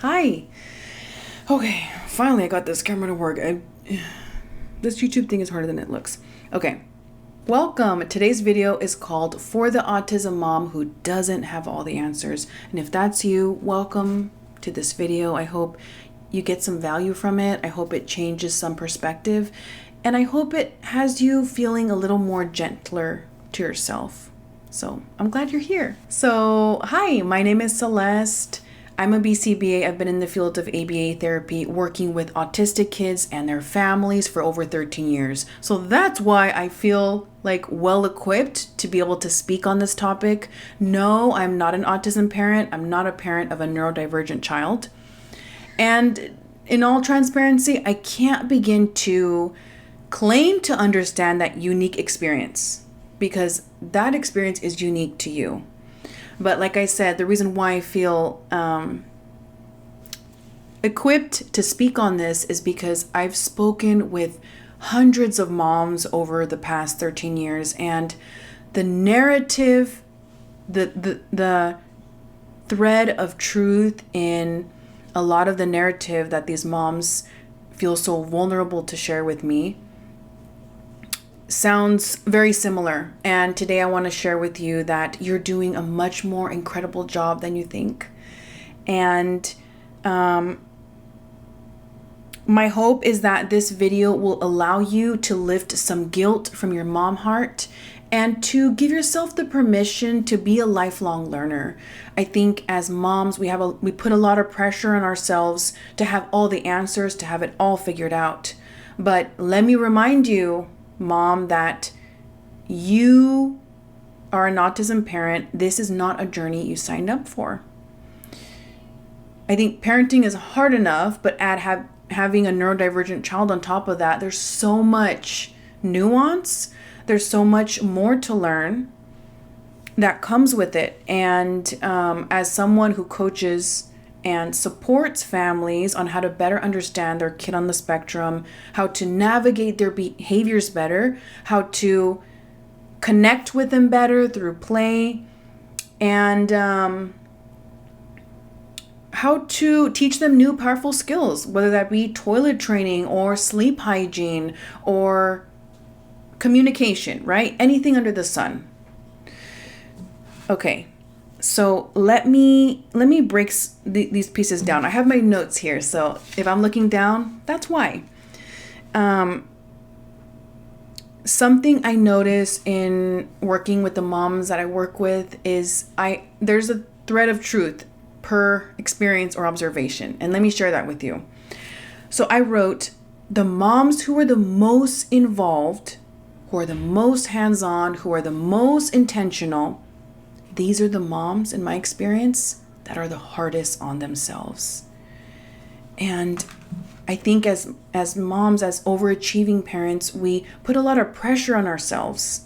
Hi. Okay, finally I got this camera to work. This YouTube thing is harder than it looks. Okay, welcome. Today's video is called For the Autism Mom Who Doesn't Have All the Answers. And if that's you, welcome to this video. I hope you get some value from it. I hope it changes some perspective. And I hope it has you feeling a little more gentler to yourself. So I'm glad you're here. So hi, my name is Celeste. I'm a BCBA. I've been in the field of ABA therapy, working with autistic kids and their families for over 13 years. So that's why I feel like well equipped to be able to speak on this topic. No, I'm not an autism parent. I'm not a parent of a neurodivergent child. And in all transparency, I can't begin to claim to understand that unique experience because that experience is unique to you. But like I said, the reason why I feel equipped to speak on this is because I've spoken with hundreds of moms over the past 13 years, and the narrative, the thread of truth in a lot of the narrative that these moms feel so vulnerable to share with me sounds very similar. And today I want to share with you that you're doing a much more incredible job than you think. And my hope is that this video will allow you to lift some guilt from your mom heart and to give yourself the permission to be a lifelong learner. I think as moms, we put a lot of pressure on ourselves to have all the answers, to have it all figured out. But let me remind you, Mom, that you are an autism parent. This is not a journey you signed up for. I think parenting is hard enough, but having a neurodivergent child on top of that, there's so much nuance. There's so much more to learn that comes with it. And as someone who coaches and supports families on how to better understand their kid on the spectrum, how to navigate their behaviors better, how to connect with them better through play, and how to teach them new powerful skills, whether that be toilet training or sleep hygiene or communication, right? Anything under the sun. Okay. So let me break these pieces down. I have my notes here, so if I'm looking down, that's why. Something I notice in working with the moms that I work with is there's a thread of truth per experience or observation, and let me share that with you. So I wrote, the moms who are the most involved, who are the most hands-on, who are the most intentional, these are the moms, in my experience, that are the hardest on themselves. And I think as moms, as overachieving parents, we put a lot of pressure on ourselves.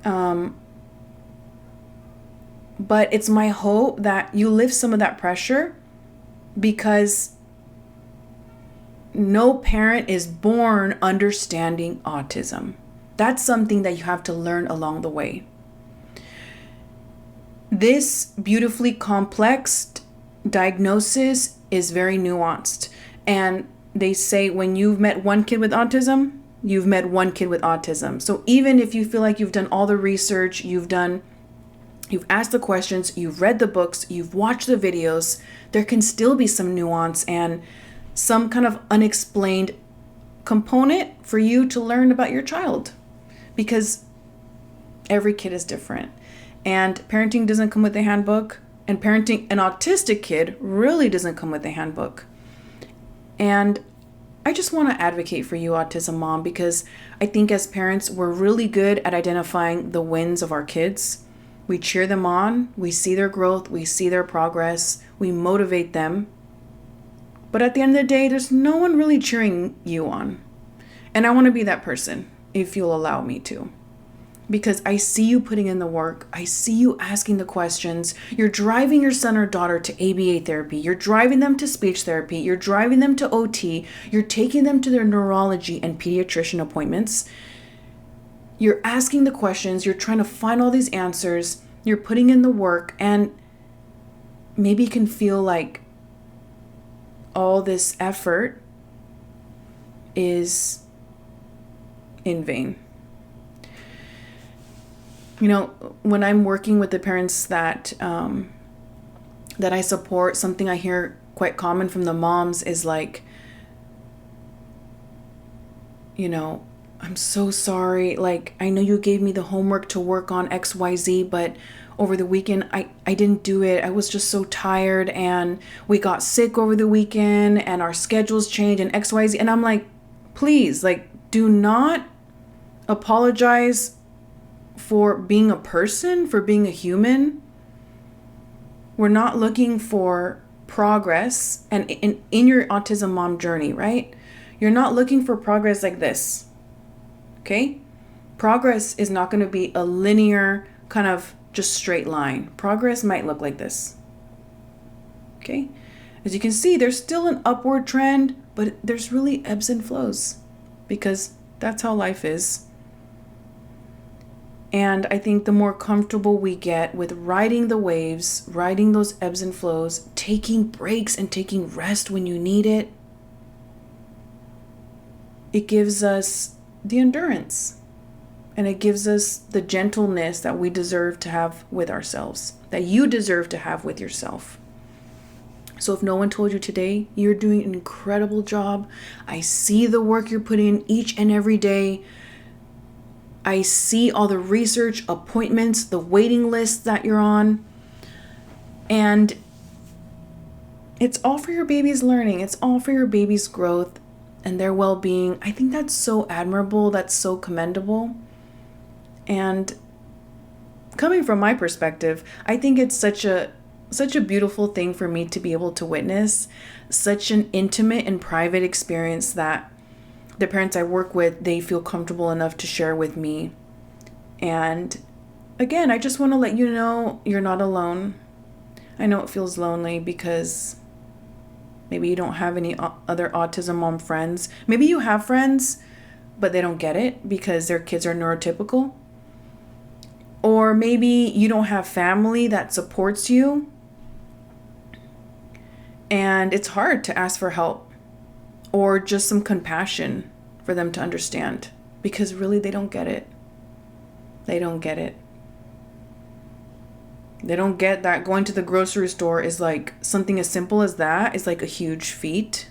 But it's my hope that you lift some of that pressure, because no parent is born understanding autism. That's something that you have to learn along the way. This beautifully complex diagnosis is very nuanced. And they say when you've met one kid with autism, you've met one kid with autism. So even if you feel like you've done all the research, you've asked the questions, you've read the books, you've watched the videos, there can still be some nuance and some kind of unexplained component for you to learn about your child, because every kid is different. And parenting doesn't come with a handbook, and parenting an autistic kid really doesn't come with a handbook. And I just want to advocate for you, autism mom, because I think as parents, we're really good at identifying the wins of our kids. We cheer them on, we see their growth, we see their progress, we motivate them. But at the end of the day, there's no one really cheering you on. And I want to be that person, if you'll allow me to. Because I see you putting in the work. I see you asking the questions. You're driving your son or daughter to ABA therapy. You're driving them to speech therapy. You're driving them to OT. You're taking them to their neurology and pediatrician appointments. You're asking the questions. You're trying to find all these answers. You're putting in the work. And maybe it can feel like all this effort is in vain. You know, when I'm working with the parents that I support, something I hear quite common from the moms is like, you know, I'm so sorry. Like, I know you gave me the homework to work on XYZ, but over the weekend, I didn't do it. I was just so tired, and we got sick over the weekend, and our schedules changed and XYZ. And I'm like, please, like, do not apologize for being a person, for being a human. We're not looking for progress. And in your autism mom journey, right? You're not looking for progress like this. Okay? Progress is not going to be a linear kind of just straight line. Progress might look like this. Okay? As you can see, there's still an upward trend, but there's really ebbs and flows because that's how life is. And I think the more comfortable we get with riding the waves, riding those ebbs and flows, taking breaks and taking rest when you need it, it gives us the endurance, and it gives us the gentleness that we deserve to have with ourselves, that you deserve to have with yourself. So if no one told you today, you're doing an incredible job. I see the work you're putting in each and every day. I see all the research, appointments, the waiting lists that you're on. And it's all for your baby's learning. It's all for your baby's growth and their well-being. I think that's so admirable. That's so commendable. And coming from my perspective, I think it's such a beautiful thing for me to be able to witness, such an intimate and private experience that the parents I work with, they feel comfortable enough to share with me. And again, I just want to let you know you're not alone. I know it feels lonely because maybe you don't have any other autism mom friends. Maybe you have friends, but they don't get it because their kids are neurotypical. Or maybe you don't have family that supports you. And it's hard to ask for help or just some compassion for them to understand because really they don't get it. They don't get it. They don't get that going to the grocery store is like something as simple as that is like a huge feat.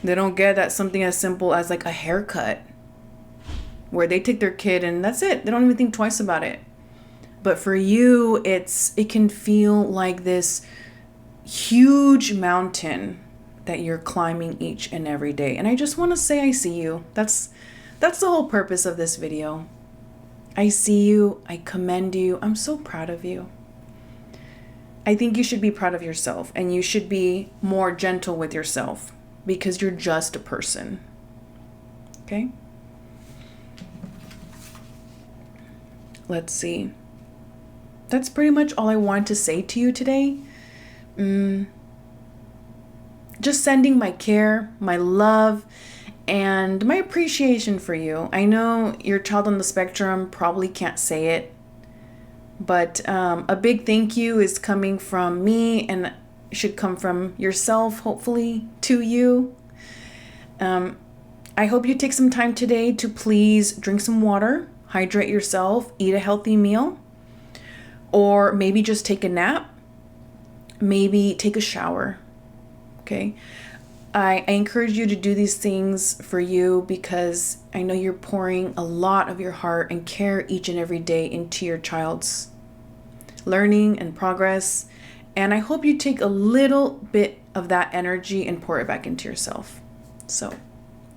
They don't get that something as simple as like a haircut where they take their kid and that's it. They don't even think twice about it. But for you, it can feel like this huge mountain that you're climbing each and every day. And I just want to say I see you. That's the whole purpose of this video. I see you. I commend you. I'm so proud of you. I think you should be proud of yourself and you should be more gentle with yourself because you're just a person. Okay? Let's see. That's pretty much all I wanted to say to you today. Just sending my care, my love, and my appreciation for you. I know your child on the spectrum probably can't say it, but a big thank you is coming from me and should come from yourself, hopefully, to you. I hope you take some time today to please drink some water, hydrate yourself, eat a healthy meal, or maybe just take a nap, maybe take a shower. Okay, I encourage you to do these things for you because I know you're pouring a lot of your heart and care each and every day into your child's learning and progress. And I hope you take a little bit of that energy and pour it back into yourself. So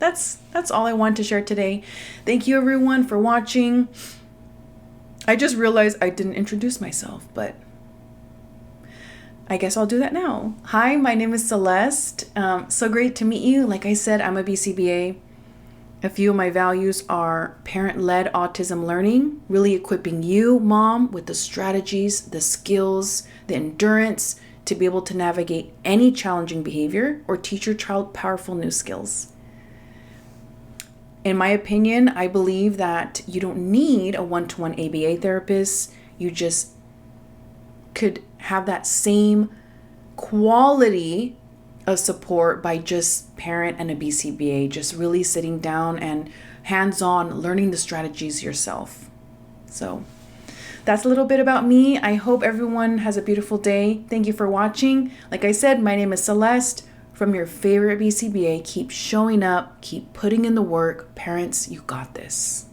that's all I want to share today. Thank you everyone for watching. I just realized I didn't introduce myself, but I guess I'll do that now. Hi, my name is Celeste. So great to meet you. Like I said, I'm a BCBA. A few of my values are parent-led autism learning, really equipping you, mom, with the strategies, the skills, the endurance to be able to navigate any challenging behavior or teach your child powerful new skills. In my opinion, I believe that you don't need a one-to-one ABA therapist. You just could have that same quality a support by just parent and a BCBA, just really sitting down and hands-on learning the strategies yourself. So that's a little bit about me. I hope everyone has a beautiful day. Thank you for watching. Like I said, my name is Celeste from your favorite BCBA. Keep showing up, keep putting in the work. Parents, you got this.